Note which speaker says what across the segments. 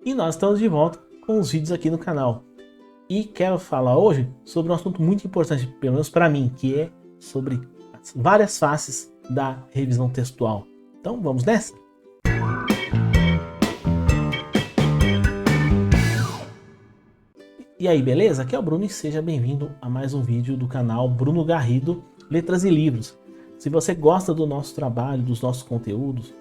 Speaker 1: E nós estamos de volta com os vídeos aqui no canal. E quero falar hoje sobre um assunto muito importante, pelo menos para mim, que é sobre as várias faces da revisão textual. Então vamos nessa? E aí, beleza? Aqui é o Bruno e seja bem-vindo a mais um vídeo do canal Bruno Garrido, Letras e Livros. Se você gosta do nosso trabalho, dos nossos conteúdos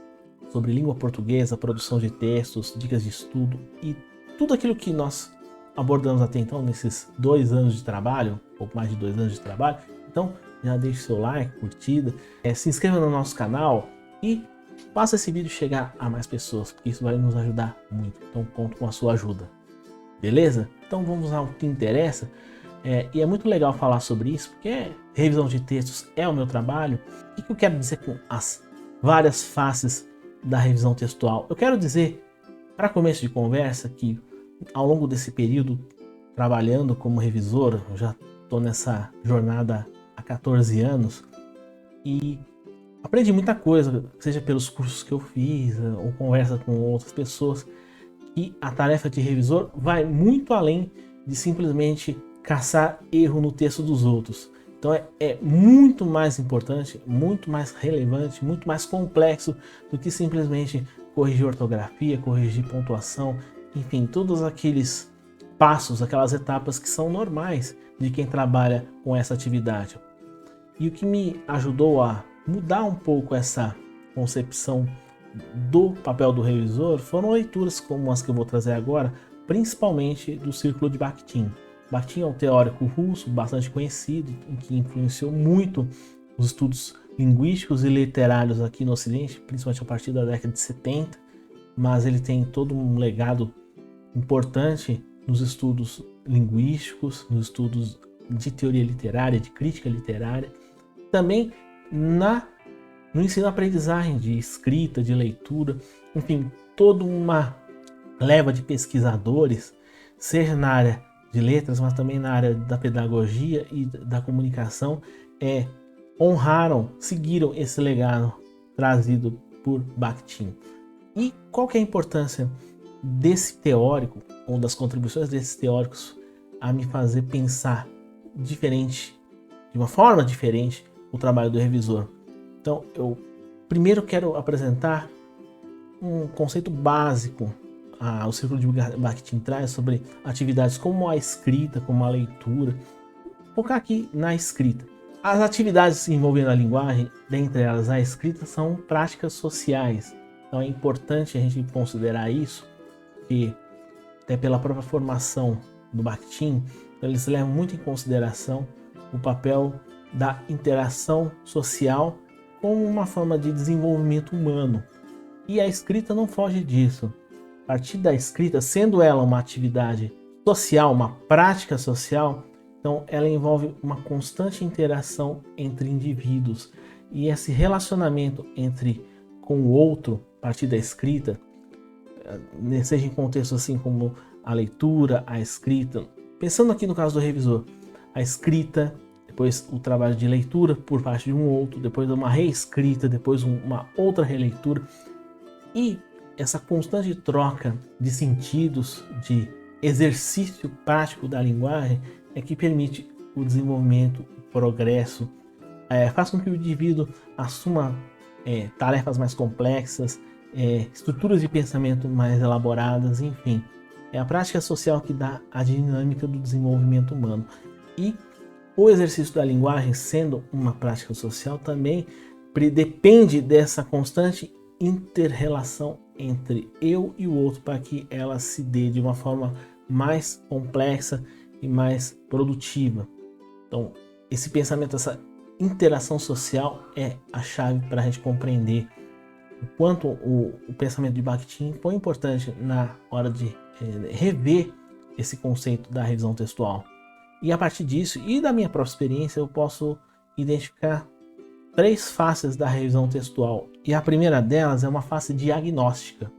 Speaker 1: sobre língua portuguesa, produção de textos, dicas de estudo e tudo aquilo que nós abordamos até então nesses 2 anos de trabalho, pouco mais de 2 anos de trabalho, então já deixe seu like, curtida, se inscreva no nosso canal e faça esse vídeo chegar a mais pessoas, porque isso vai nos ajudar muito, então conto com a sua ajuda. Beleza? Então vamos ao que interessa, e é muito legal falar sobre isso, porque revisão de textos é o meu trabalho. O que eu quero dizer com as várias faces da revisão textual? Eu quero dizer, para começo de conversa, que ao longo desse período, trabalhando como revisor, eu já estou nessa jornada há 14 anos, e aprendi muita coisa, seja pelos cursos que eu fiz, ou conversa com outras pessoas, e a tarefa de revisor vai muito além de simplesmente caçar erro no texto dos outros. Então é muito mais importante, muito mais relevante, muito mais complexo do que simplesmente corrigir ortografia, corrigir pontuação, enfim, todos aqueles passos, aquelas etapas que são normais de quem trabalha com essa atividade. E o que me ajudou a mudar um pouco essa concepção do papel do revisor foram leituras como as que eu vou trazer agora, principalmente do Círculo de Bakhtin. Bakhtin é um teórico russo bastante conhecido, que influenciou muito os estudos linguísticos e literários aqui no Ocidente, principalmente a partir da década de 70, mas ele tem todo um legado importante nos estudos linguísticos, nos estudos de teoria literária, de crítica literária, também no ensino-aprendizagem de escrita, de leitura, enfim, toda uma leva de pesquisadores, seja na área de letras, mas também na área da pedagogia e da comunicação, honraram, seguiram esse legado trazido por Bakhtin. E qual que é a importância desse teórico, ou das contribuições desses teóricos, a me fazer pensar diferente, de uma forma diferente, o trabalho do revisor? Então, eu primeiro quero apresentar um conceito básico. O Círculo de Bakhtin traz sobre atividades como a escrita, como a leitura. Vou focar aqui na escrita. As atividades envolvendo a linguagem, dentre elas a escrita, são práticas sociais. Então é importante a gente considerar isso, que até pela própria formação do Bakhtin, eles levam muito em consideração o papel da interação social como uma forma de desenvolvimento humano. E a escrita não foge disso. A partir da escrita, sendo ela uma atividade social, uma prática social, então ela envolve uma constante interação entre indivíduos. E esse relacionamento com o outro, a partir da escrita, seja em contexto assim como a leitura, a escrita, pensando aqui no caso do revisor, a escrita, depois o trabalho de leitura por parte de um outro, depois uma reescrita, depois uma outra releitura, e essa constante troca de sentidos, de exercício prático da linguagem é que permite o desenvolvimento, o progresso, faz com que o indivíduo assuma tarefas mais complexas, estruturas de pensamento mais elaboradas, enfim. É a prática social que dá a dinâmica do desenvolvimento humano. E o exercício da linguagem, sendo uma prática social, também depende dessa constante inter-relação entre eu e o outro para que ela se dê de uma forma mais complexa e mais produtiva. Então, esse pensamento, essa interação social é a chave para a gente compreender o quanto o pensamento de Bakhtin foi importante na hora de rever esse conceito da revisão textual. E a partir disso e da minha própria experiência, eu posso identificar 3 faces da revisão textual. E a primeira delas é uma face diagnóstica.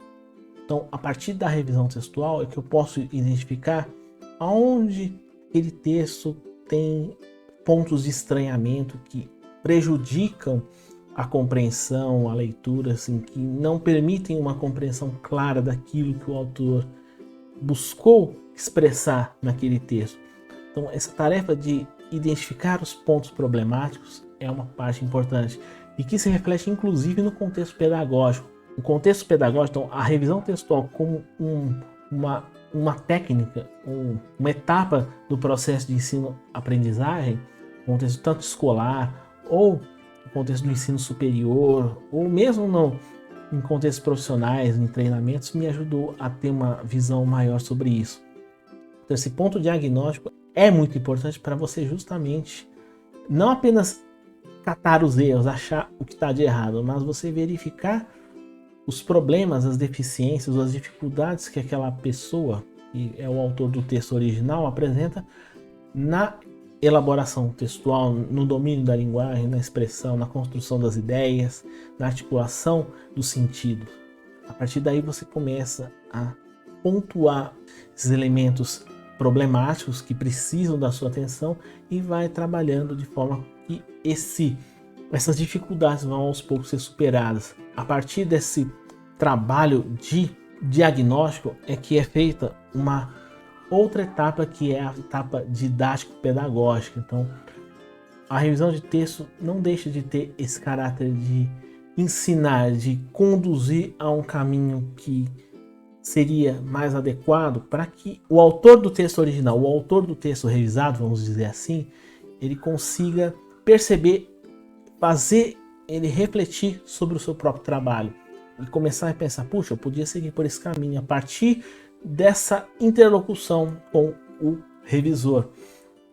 Speaker 1: Então, a partir da revisão textual é que eu posso identificar aonde aquele texto tem pontos de estranhamento que prejudicam a compreensão, a leitura, assim, que não permitem uma compreensão clara daquilo que o autor buscou expressar naquele texto. Então, essa tarefa de identificar os pontos problemáticos é uma parte importante e que se reflete inclusive no contexto pedagógico. O contexto pedagógico, então, a revisão textual como uma técnica, uma etapa do processo de ensino-aprendizagem, contexto tanto escolar ou no contexto do ensino superior, ou mesmo em contextos profissionais, em treinamentos, me ajudou a ter uma visão maior sobre isso. Então, esse ponto diagnóstico é muito importante para você justamente não apenas catar os erros, achar o que está de errado, mas você verificar os problemas, as deficiências, as dificuldades que aquela pessoa, que é o autor do texto original, apresenta na elaboração textual, no domínio da linguagem, na expressão, na construção das ideias, na articulação do sentido. A partir daí você começa a pontuar esses elementos problemáticos que precisam da sua atenção e vai trabalhando de forma que essas dificuldades vão aos poucos ser superadas. A partir desse trabalho de diagnóstico é que é feita uma outra etapa, que é a etapa didático-pedagógica. Então, a revisão de texto não deixa de ter esse caráter de ensinar, de conduzir a um caminho que seria mais adequado para que o autor do texto original, o autor do texto revisado, vamos dizer assim, ele consiga perceber, fazer ele refletir sobre o seu próprio trabalho e começar a pensar, puxa, eu podia seguir por esse caminho a partir dessa interlocução com o revisor.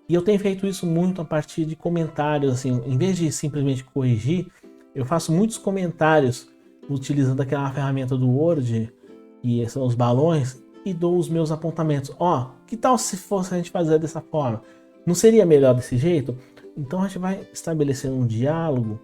Speaker 1: E eu tenho feito isso muito a partir de comentários, assim, em vez de simplesmente corrigir, eu faço muitos comentários utilizando aquela ferramenta do Word, que são os balões, e dou os meus apontamentos. Que tal se fosse a gente fazer dessa forma? Não seria melhor desse jeito? Então a gente vai estabelecendo um diálogo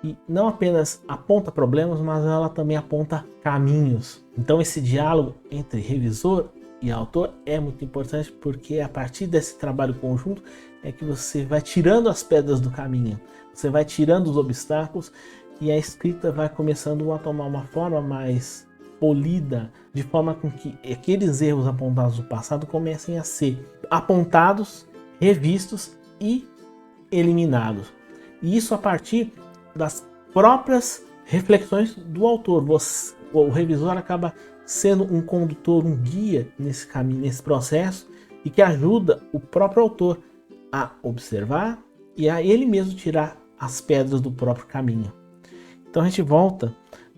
Speaker 1: e não apenas aponta problemas, mas ela também aponta caminhos. Então esse diálogo entre revisor e autor é muito importante, porque a partir desse trabalho conjunto é que você vai tirando as pedras do caminho, você vai tirando os obstáculos e a escrita vai começando a tomar uma forma mais polida, de forma com que aqueles erros apontados no passado comecem a ser apontados, revistos e eliminados. E isso a partir das próprias reflexões do autor. O revisor acaba sendo um condutor, um guia nesse caminho, nesse processo, e que ajuda o próprio autor a observar e a ele mesmo tirar as pedras do próprio caminho. Então a gente volta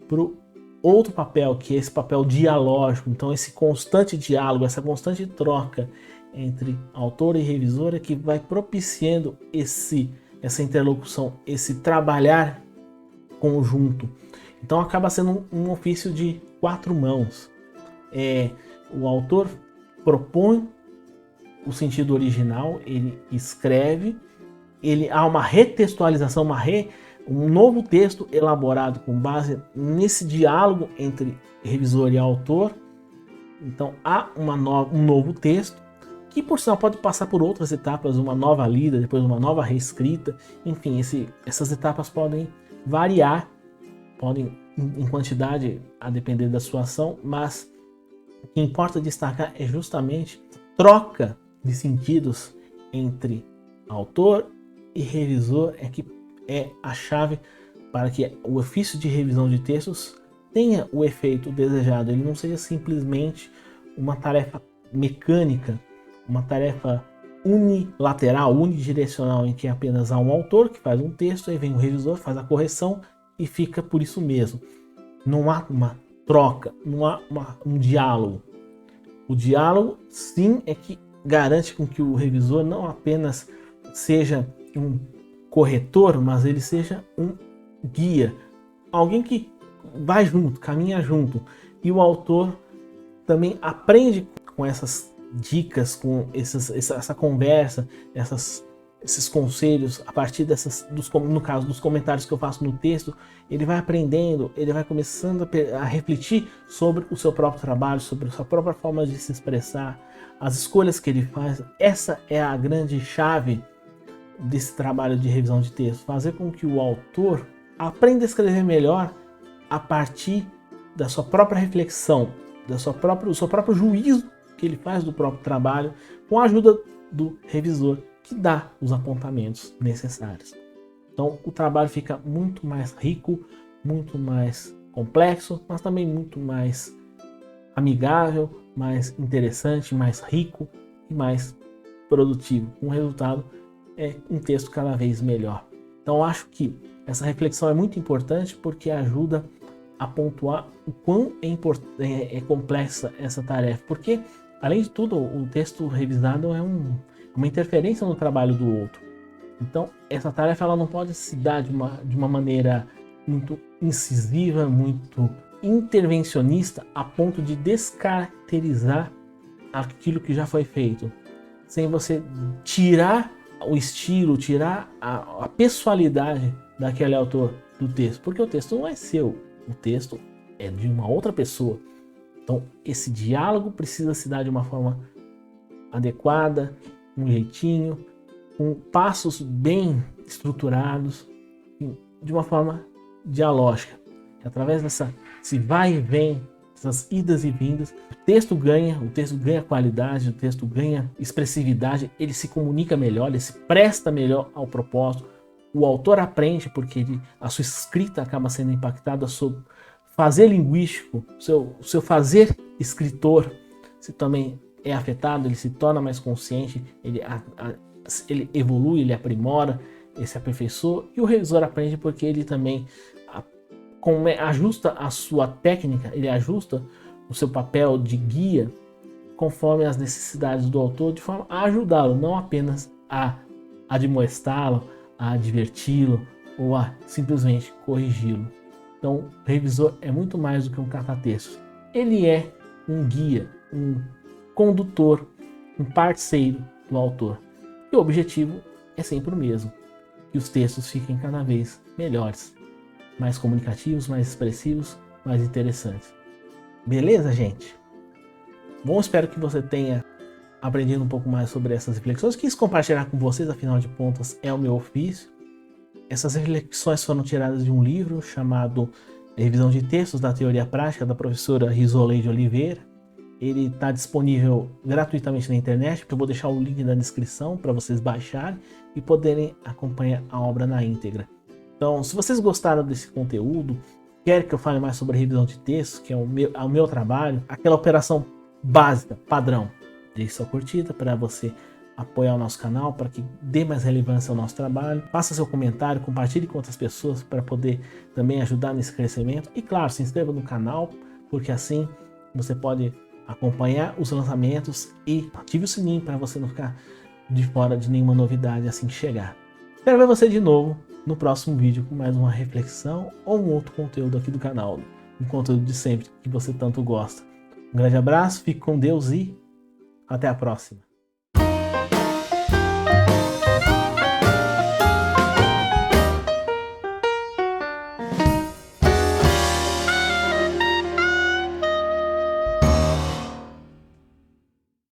Speaker 1: para o outro papel, que é esse papel dialógico. Então esse constante diálogo, essa constante troca entre autor e revisor é que vai propiciando essa interlocução, esse trabalhar conjunto. Então acaba sendo um ofício de 4 mãos. O autor propõe o sentido original, ele escreve, há uma retextualização, um novo texto elaborado com base nesse diálogo entre revisor e autor. Então há um novo texto, que por sinal pode passar por outras etapas, uma nova lida, depois uma nova reescrita, enfim, essas etapas podem variar, podem em quantidade a depender da sua ação, mas o que importa destacar é justamente troca de sentidos entre autor e revisor, que é a chave para que o ofício de revisão de textos tenha o efeito desejado, ele não seja simplesmente uma tarefa mecânica, uma tarefa unilateral, unidirecional, em que apenas há um autor que faz um texto, aí vem o revisor, faz a correção e fica por isso mesmo. Não há uma troca, não há um diálogo. O diálogo, sim, é que garante com que o revisor não apenas seja um corretor, mas ele seja um guia, alguém que vai junto, caminha junto, e o autor também aprende com essas dicas, com essa conversa, esses conselhos, a partir no caso dos comentários que eu faço no texto, ele vai aprendendo, ele vai começando a refletir sobre o seu próprio trabalho, sobre a sua própria forma de se expressar, as escolhas que ele faz. Essa é a grande chave desse trabalho de revisão de texto, fazer com que o autor aprenda a escrever melhor a partir da sua própria reflexão, do seu próprio juízo que ele faz do próprio trabalho, com a ajuda do revisor, que dá os apontamentos necessários. Então o trabalho fica muito mais rico, muito mais complexo, mas também muito mais amigável, mais interessante, mais rico e mais produtivo. O resultado é um texto cada vez melhor. Então acho que essa reflexão é muito importante porque ajuda a pontuar o quão é complexa essa tarefa. Porque, além de tudo, o texto revisado é uma interferência no trabalho do outro. Então, essa tarefa ela não pode se dar de uma maneira muito incisiva, muito intervencionista, a ponto de descaracterizar aquilo que já foi feito, sem você tirar o estilo, tirar a pessoalidade daquele autor do texto, porque o texto não é seu, o texto é de uma outra pessoa. Então esse diálogo precisa se dar de uma forma adequada, um jeitinho, com passos bem estruturados, de uma forma dialógica. Através desse vai e vem, essas idas e vindas, o texto ganha qualidade, o texto ganha expressividade, ele se comunica melhor, ele se presta melhor ao propósito, o autor aprende porque a sua escrita acaba sendo impactada, seu fazer linguístico, o seu fazer escritor se também é afetado, ele se torna mais consciente, ele evolui, ele aprimora, ele se aperfeiçoa, e o revisor aprende porque ele também ajusta a sua técnica, ele ajusta o seu papel de guia conforme as necessidades do autor, de forma a ajudá-lo, não apenas a admoestá-lo, a adverti-lo ou a simplesmente corrigi-lo. Então, o revisor é muito mais do que um catatexto. Ele é um guia, um condutor, um parceiro do autor. E o objetivo é sempre o mesmo, que os textos fiquem cada vez melhores, mais comunicativos, mais expressivos, mais interessantes. Beleza, gente? Bom, espero que você tenha aprendido um pouco mais sobre essas reflexões. Quis compartilhar com vocês, afinal de contas, é o meu ofício. Essas reflexões foram tiradas de um livro chamado Revisão de Textos da Teoria Prática, da professora Risoleide Oliveira. Ele está disponível gratuitamente na internet. Eu vou deixar o link na descrição para vocês baixarem e poderem acompanhar a obra na íntegra. Então, se vocês gostaram desse conteúdo, querem que eu fale mais sobre revisão de textos, que é o meu trabalho, aquela operação básica, padrão, deixe sua curtida para você apoiar o nosso canal, para que dê mais relevância ao nosso trabalho. Faça seu comentário, compartilhe com outras pessoas para poder também ajudar nesse crescimento. E claro, se inscreva no canal, porque assim você pode acompanhar os lançamentos e ative o sininho para você não ficar de fora de nenhuma novidade assim que chegar. Espero ver você de novo no próximo vídeo com mais uma reflexão ou um outro conteúdo aqui do canal, um conteúdo de sempre que você tanto gosta. Um grande abraço, fique com Deus e até a próxima.